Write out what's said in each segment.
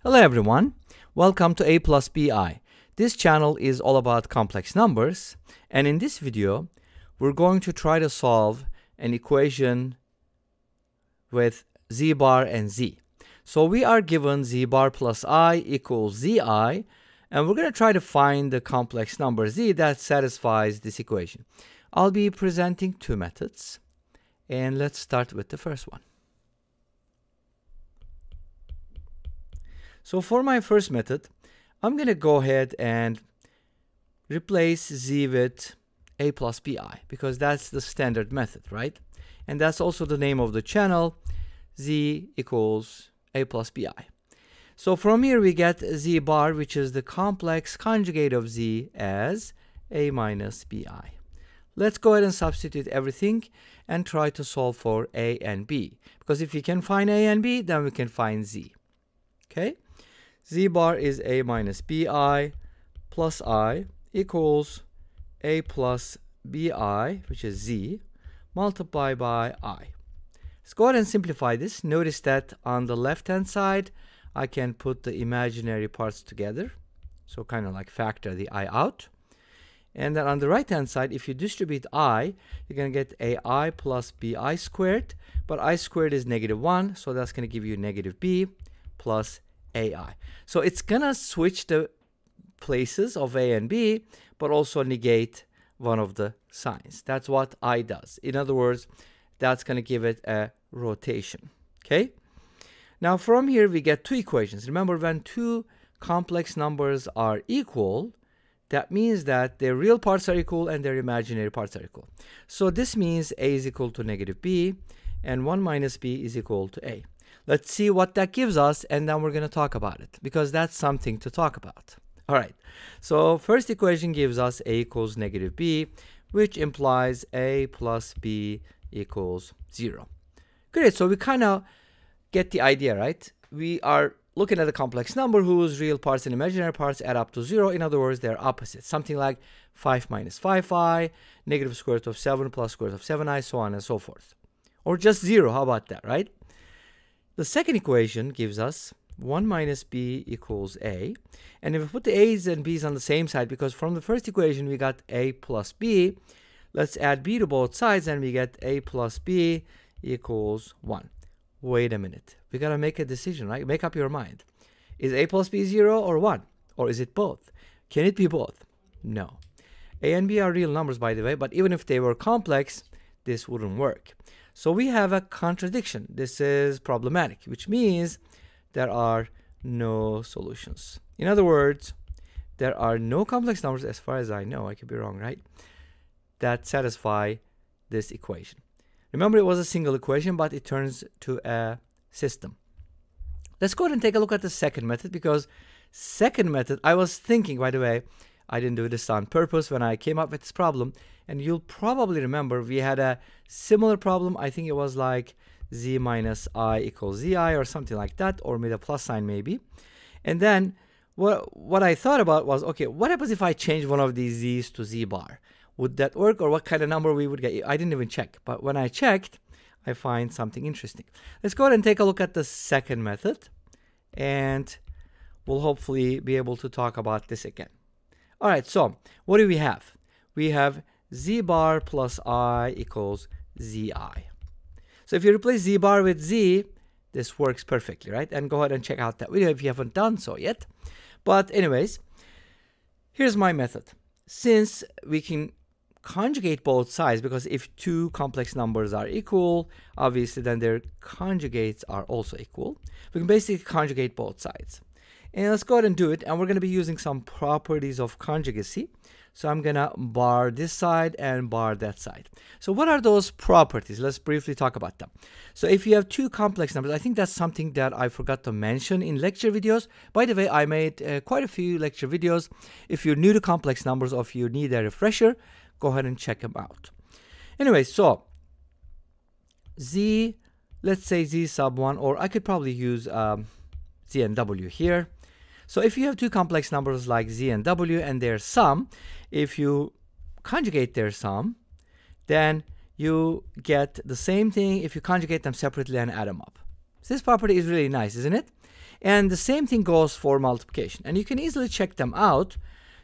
Hello everyone, welcome to aplusbi. This channel is all about complex numbers, and in this video we're going to try to solve an equation with z bar and z. So we are given z bar plus I equals zi, and we're going to try to find the complex number z that satisfies this equation. I'll be presenting two methods, and let's start with the first one. So for my first method, I'm going to go ahead and replace z with a plus bi, because that's the standard method, right? And that's also the name of the channel, z equals a plus bi. So from here we get z bar, which is the complex conjugate of z, as a minus bi. Let's go ahead and substitute everything and try to solve for a and b, because if we can find a and b, then we can find z. Okay? Z bar is a minus bi plus I equals a plus bi, which is z, multiplied by I. Let's go ahead and simplify this. Notice that on the left hand side, I can put the imaginary parts together. So kind of like factor the I out. And then on the right hand side, if you distribute I, you're going to get ai plus bi squared. But I squared is -1, so that's going to give you negative b plus ai. So it's gonna switch the places of a and b, but also negate one of the signs. That's what I does. In other words, that's gonna give it a rotation. Okay? Now from here we get two equations. Remember, when two complex numbers are equal, that means that their real parts are equal and their imaginary parts are equal. So this means a is equal to negative b and 1 minus b is equal to a. Let's see what that gives us, and then we're going to talk about it, because that's something to talk about. All right, so first equation gives us a equals negative b, which implies a plus b equals 0. Great, so we kind of get the idea, right? We are looking at a complex number whose real parts and imaginary parts add up to 0. In other words, they're opposites. Something like 5 minus 5i, negative square root of 7 plus square root of 7i, so on and so forth. Or just 0, how about that, right? The second equation gives us 1 minus b equals a. And if we put the a's and b's on the same side, because from the first equation we got a plus b, let's add b to both sides and we get a plus b equals 1. Wait a minute. We got to make a decision, right? Make up your mind. Is a plus b 0 or 1? Or is it both? Can it be both? No. A and b are real numbers, by the way, but even if they were complex, this wouldn't work. So we have a contradiction. This is problematic, which means there are no solutions. In other words, there are no complex numbers, as far as I know, I could be wrong, right, that satisfy this equation. Remember, it was a single equation, but it turns to a system. Let's go ahead and take a look at the second method, because second method, I was thinking, by the way, I didn't do this on purpose when I came up with this problem. And you'll probably remember we had a similar problem. I think it was like z minus I equals zi or something like that, or with a plus sign maybe. And then what I thought about was, okay, what happens if I change one of these z's to z bar? Would that work, or what kind of number we would get? I didn't even check. But when I checked, I find something interesting. Let's go ahead and take a look at the second method, and we'll hopefully be able to talk about this again. All right, so what do we have? We have z bar plus I equals zi. So if you replace z bar with z, this works perfectly, right? And go ahead and check out that video if you haven't done so yet. But anyways, here's my method. Since we can conjugate both sides, because if two complex numbers are equal, obviously then their conjugates are also equal. We can basically conjugate both sides. And let's go ahead and do it. And we're going to be using some properties of conjugacy. So I'm going to bar this side and bar that side. So what are those properties? Let's briefly talk about them. So if you have two complex numbers, I think that's something that I forgot to mention in lecture videos. By the way, I made quite a few lecture videos. If you're new to complex numbers, or if you need a refresher, go ahead and check them out. Anyway, so z, let's say z sub 1, or I could probably use z and w here. So if you have two complex numbers like z and w and their sum, if you conjugate their sum, then you get the same thing if you conjugate them separately and add them up. So this property is really nice, isn't it? And the same thing goes for multiplication. And you can easily check them out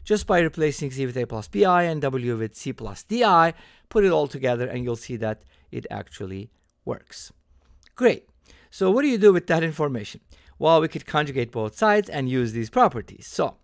just by replacing z with a plus bi and w with c plus di. Put it all together and you'll see that it actually works. Great. So what do you do with that information? Well, we could conjugate both sides and use these properties. So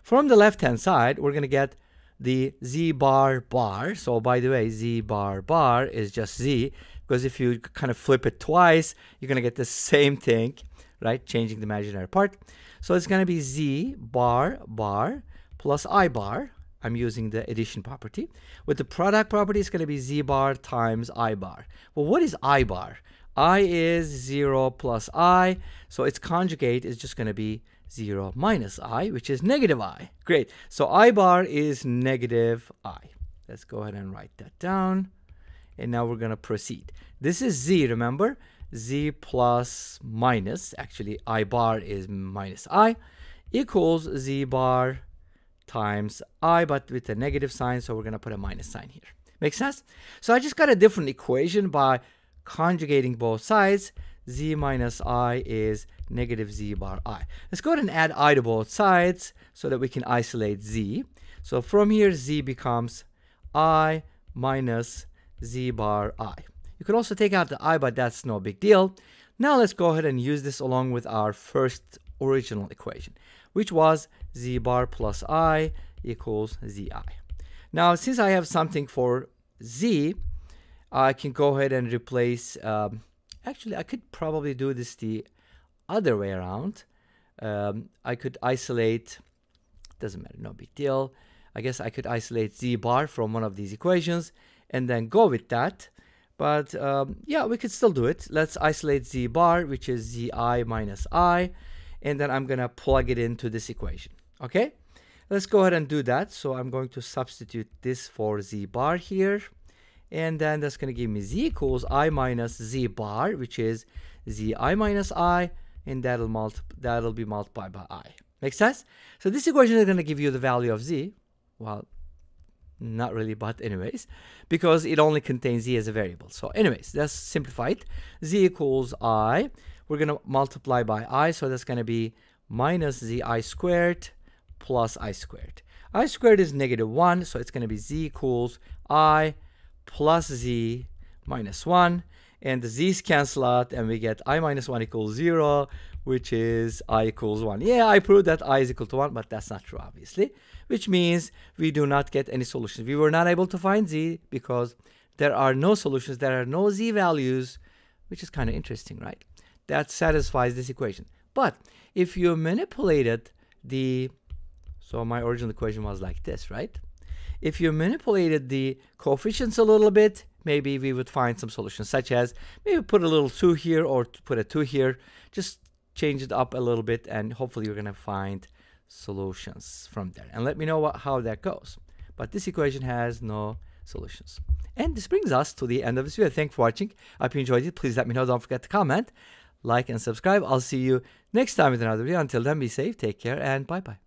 from the left-hand side, we're going to get the z bar bar. So by the way, z bar bar is just z, because if you kind of flip it twice, you're going to get the same thing, right? Changing the imaginary part. So it's going to be z bar bar plus I bar. I'm using the addition property. With the product property, it's going to be z bar times I bar. Well, what is I bar? I is 0 plus I, so its conjugate is just going to be 0 minus I, which is negative I. Great. So I bar is negative I. Let's go ahead and write that down. And now we're going to proceed. This is z, remember? Z plus minus, actually I bar is minus I, equals z bar times I, but with a negative sign, so we're going to put a minus sign here. Make sense? So I just got a different equation by conjugating both sides. Z minus I is negative z bar I. Let's go ahead and add I to both sides so that we can isolate z. So from here, z becomes I minus z bar I. You could also take out the I, but that's no big deal. Now let's go ahead and use this along with our first original equation, which was z bar plus I equals zi. Now, since I have something for z, I can go ahead and replace, actually I could probably do this the other way around. I could isolate, doesn't matter, no big deal. I guess I could isolate z bar from one of these equations and then go with that. But yeah, we could still do it. Let's isolate z bar, which is zi minus I, and then I'm going to plug it into this equation. Okay, let's go ahead and do that. So I'm going to substitute this for z bar here. And then that's going to give me z equals I minus z bar, which is zi minus I, and that'll be multiplied by I. Make sense? So this equation is going to give you the value of z. Well, not really, but anyways, because it only contains z as a variable. So anyways, let's simplify it. Z equals I. We're going to multiply by I, so that's going to be minus zi squared plus I squared. I squared is negative 1, so it's going to be z equals I plus z minus 1, and the z's cancel out and we get I minus 1 equals 0, which is I equals 1. Yeah, I proved that I is equal to 1, but that's not true, obviously, which means we do not get any solutions. We were not able to find z because there are no solutions, there are no z values, which is kind of interesting, right? That satisfies this equation. But if you manipulated the, so my original equation was like this, right? If you manipulated the coefficients a little bit, maybe we would find some solutions, such as maybe put a little 2 here or put a 2 here. Just change it up a little bit, and hopefully you're going to find solutions from there. And let me know how that goes. But this equation has no solutions. And this brings us to the end of this video. Thanks for watching. I hope you enjoyed it. Please let me know. Don't forget to comment, like, and subscribe. I'll see you next time with another video. Until then, be safe, take care, and bye-bye.